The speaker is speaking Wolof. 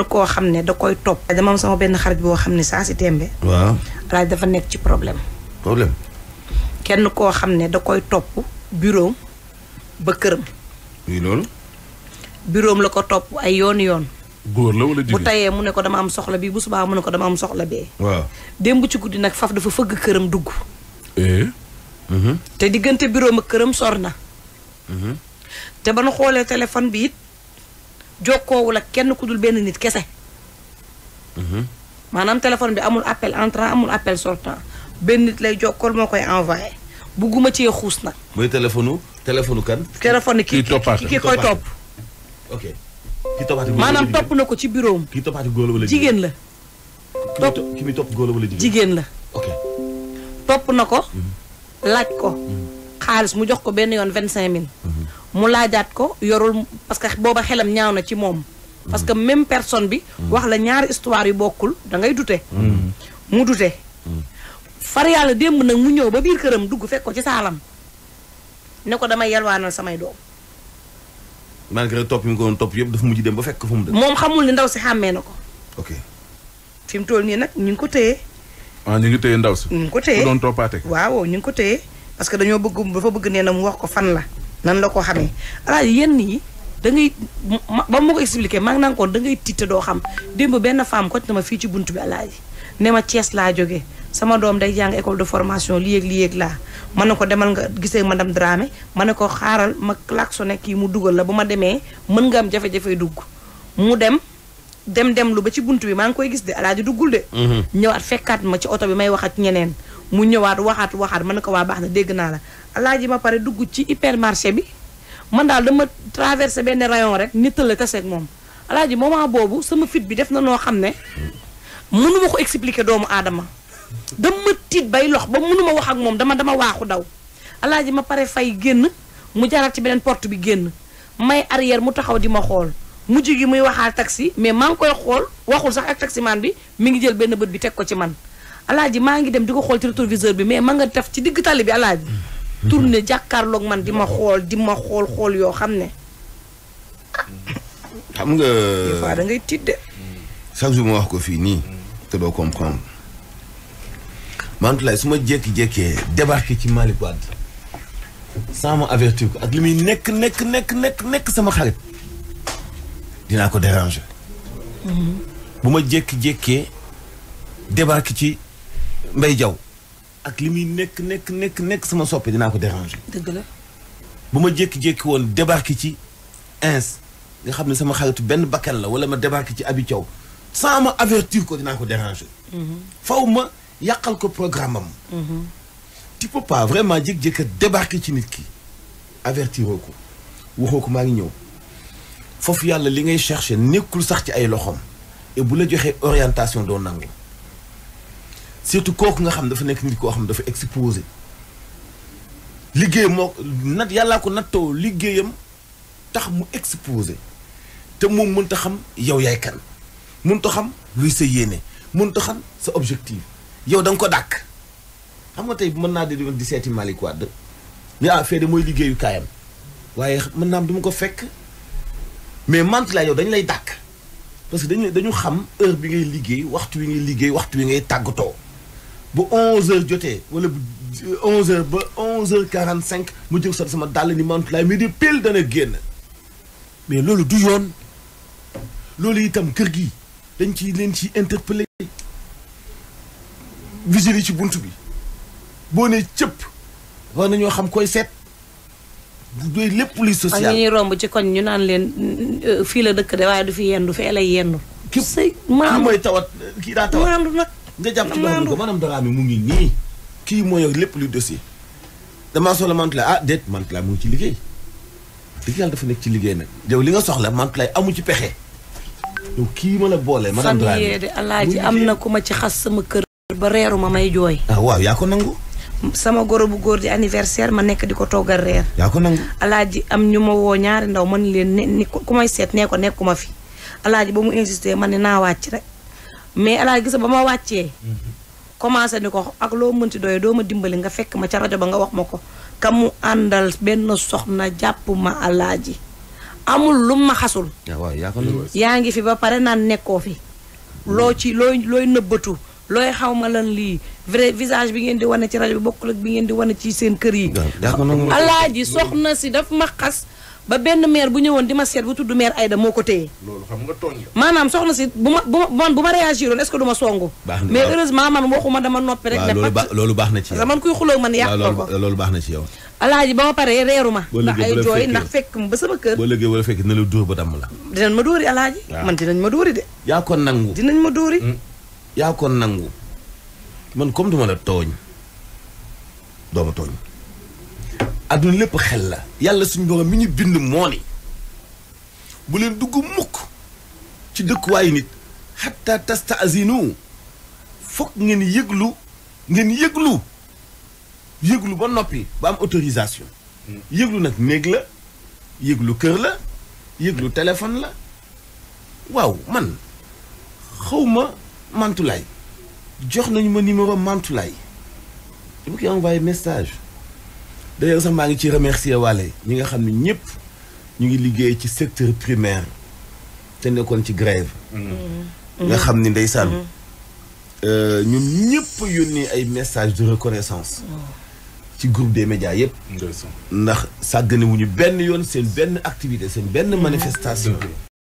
koo xam ne da koy topp. dama am sama benn xarit boo xam ne saa si tembe. waaw alaaj dafa nekk ci problème. kenn koo xam ne da koy topp bureau ba këram. oui loolu. bureau la ko topp ay yoon. góor la wala jigéen bu tayee mu ne ko dama am soxla bi bu subaa mu ne ko dama am soxla bee. waaw démb ci guddi nag faf dafa fëgg këram dugg. te diggante bureau ma këram sor na. te ba nu xoolee téléphone bi it jokkoowul ak kenn ku dul benn nit kese. maanaam téléphone bi amul appel entrant amul appel sortant benn nit lay jokkool moo koy envoyé bugguma cee xuus nag. mooy téléphone kan. téléphone ki koy topp. ok ki toppaati góor maanaam topp na ko ci bureau am. ki toppaati góor wala jigéen la. ki mi topp góor wala jigéen la. ok topp na ko. laaj ko. xaalis mu jox ko benn yoon 25000. mu laajaat ko yorul parce que booba xelam ñaaw na ci moom. parce que même personne bi. wax la ñaari histoire yu bokkul da ngay dute. mu dute. far yàlla démb nag mu ñëw ba biir këram dugg fekk ko ci saalam ne ko damay yalwaanal samay doom. malgré topp yi nga ko doon topp yëpp dafa mujj dem ba fekk fu mu dem. moom xamul ni ndaw si xàmmee na ko. ok fi mu toll nii nag ñu ngi ko téye. ah ñu ngi téye ndaw si. ñu ngi ko téye ku doon toppaate. waaw ñu ngi ko téye parce que dañoo bëgg dafa bëgg nee na mu wax ko fan la. nan la ko xamee alaaji yenn yi da ngay ba ma ko expliqué maa ngi naan ko da ngay tiit doo xam démb benn femme ko na ma fii ci buntu bi alaaji ne ma Thiès laa jógee sama doom day jàng école de formation lii yëg laa ma ne ko demal nga gisee madame Dramé ma ne ko xaaral ma klaxonné kii mu dugal la bu ma demee mën nga am jafe-jafe dugg mu dem lu ba ci buntu bi maa ngi koy gis de alaaji duggul de. ñëwaat fekkaat ma ci oto bi may wax ak ñeneen mu ñëwaat waxaat ma ne ko waa baax na dégg naa la alaaji ma pare dugg ci hypermarché bi man daal dama traversé benn rayon rek nit la taseeg moom alaaji moment boobu sama fit bi def na noo xam ne mënuma ko expliquer doomu aadama dama tiit bay lox ba mënuma wax ak moom dama waaxu daw alaaji ma pare fay génn mu jaaraat ci beneen porte bi génn may arrière mu taxaw di ma xool mujj gi muy waxaal taxi mais maa ngi koy xool waxul sax ak taximan bi mi ngi jël benn bët bi teg ko ci man alaaji maa ngi dem di ko xool ci rétroviseur bi mais ma nga def ci digg tali bi alaaji tourné jàkkaarloog man di ma xool yoo xam ne xam nga des fois da ngay tiit de. chaque jour ma wax ko fii nii te doo comprendre Mantoulaye su ma jékki-jékkee débarqué ci Malick Wade sans ma avertir ko ak li muy nekk sama xarit dinaa ko déranger. bu ma jékki-jékkee débarqué ci Mbaye Diaw ak li muy nekk sama soppe dinaa ko déranger. dëgg la. bu ma jékki-jékki woon débarqué ci ins nga xam ne sama xaritu benn bakkan la wala ma débarqué ci Abi Thiaw sans ma avertir ko dinaa ko déranger. faw ma yàqal ko programme am. tu peux pas vraiment jékki-jékki débarqué ci nit ki avertiroo ko waxoo ko maa ngi ñëw foofu yàlla li ngay chercher nekkul sax ci ay loxoom et bu la joxee orientation doo nangu surtout kooku nga xam dafa nekk nit koo xam dafa exposé liggéeyam moo nat yàllaa ko nattoo liggéeyam tax mu exposé te moom mënta xam yow yaay kan mënta xam luy sa yéene mënta xam sa objectif yow da nga ko dàkk xam nga tey mën naa di seeti Malick Wade ni fee de mooy liggéeyu kaayam waaye mën naa am du ma ko fekk mais Mantoulaye yow dañu lay dàkk parce que dañu xam heure bi ngay liggéey waxtu wi ngay liggéey waxtu wi ngay tàggatoo bu 11h jotee wala bu 11h ba 11h45 mu jóg sax sama dàll ni Mantoulaye mais di pile dana génn mais loolu du yoon loolu itam kër gi dañ ci leen ci interpellé vigile yi ci bunt bi boo nee cëpp war nañoo xam koy seet doy lépp luy social. ak ñuy romb ci koñ ñu naan leen fii la dëkk de waaye du fi yendu fee lay yendu. kii mooy tawat kii daa tawat maandu nag. nga jàpp ci loxo ko maanaam Dramé mu ngi nii kii mooy yor lépp luy dossier damaa soxla Mantoulaye déet Mantoulaye mu ngi ci liggéey dëgg yàlla dafa nekk ci liggéey nag yow li nga soxla Mantoulaye amu ci pexe yow kii ma la boole maanaam Dramé fan yee de alaaji am na ku ma ci xas sama kër ba reeru ma may jooy. waaw yaa ko nangu sama goro bu góor di anniversaire ma nekk di ko toggal reer. yaa ko nangu alaaji am ñu ma woo ñaari ndaw man leen ni ku may seet nee ko nekkuma fi alaaji ba mu insisté man ne naa wàcc rek mais alaaji gis ba ma wàccee commencé ni ko ak loo mënti doye doo ma dimbali nga fekk ma ca rajo ba nga wax ma ko ka mu àndal benn soxna jàpp ma alaaji amul lu ma xasul. waaw yaa ko nangu. yaa ngi fi ba pare naan nekkoo fi. loo ci looy nëbbatu looy xaw ma lan lii vrai visage bi ngeen di wane ci rajo bi bokkul ak bi ngeen di wane ci seen kër yi. alaaji soxna si daf ma xas ba benn maire bu ñëwoon di ma seet bu tudd maire Aïda moo ko téye. loolu xam nga tooñ la. maanaam soxna si bu ma réagiroon est-ce que du ma songu. mais heureusement man waxuma dama noppi rek. waaw loolu baax na ci yow. parce que man kuy xuloo man yàq ko. loolu baax na ci yow. alaaji ba ma paree reeru ma. ndax ay jooy ndax fekk ba sama kër. boo léegi wala fekk na la dóor ba damm la. dinañ ma dóori alaaji. man dinañ ma dóori de. yaa ko nangu. dinañ ma dóori. yaa ko nangu. man comme duma la tooñ dooma tooñ adduna lépp xel la yàlla suñu borom mi ñu bind moo ni bu leen dugg mukk ci dëkkuwaayu nit xatta tastazinu foog ngeen yëglu ba noppi ba am autorisation yëglu nag néeg la yëglu kër la yëglu téléphone la waaw man xawma Mantulaay jox nañu ma numéro Mantulaay dama koy envoyé message d'ailleurs sax maa ngi ci remercier wàlle ñi nga xam ne ñëpp ñu ngi liggéey ci secteur primaire te nekkoon ci grève nga xam ni ndeysaan ñun ñëpp yónnee ay message de reconnaissance ci groupe des médias yëpp ndax sàgganewuñu benn yoon seen benn activité seen benn manifestation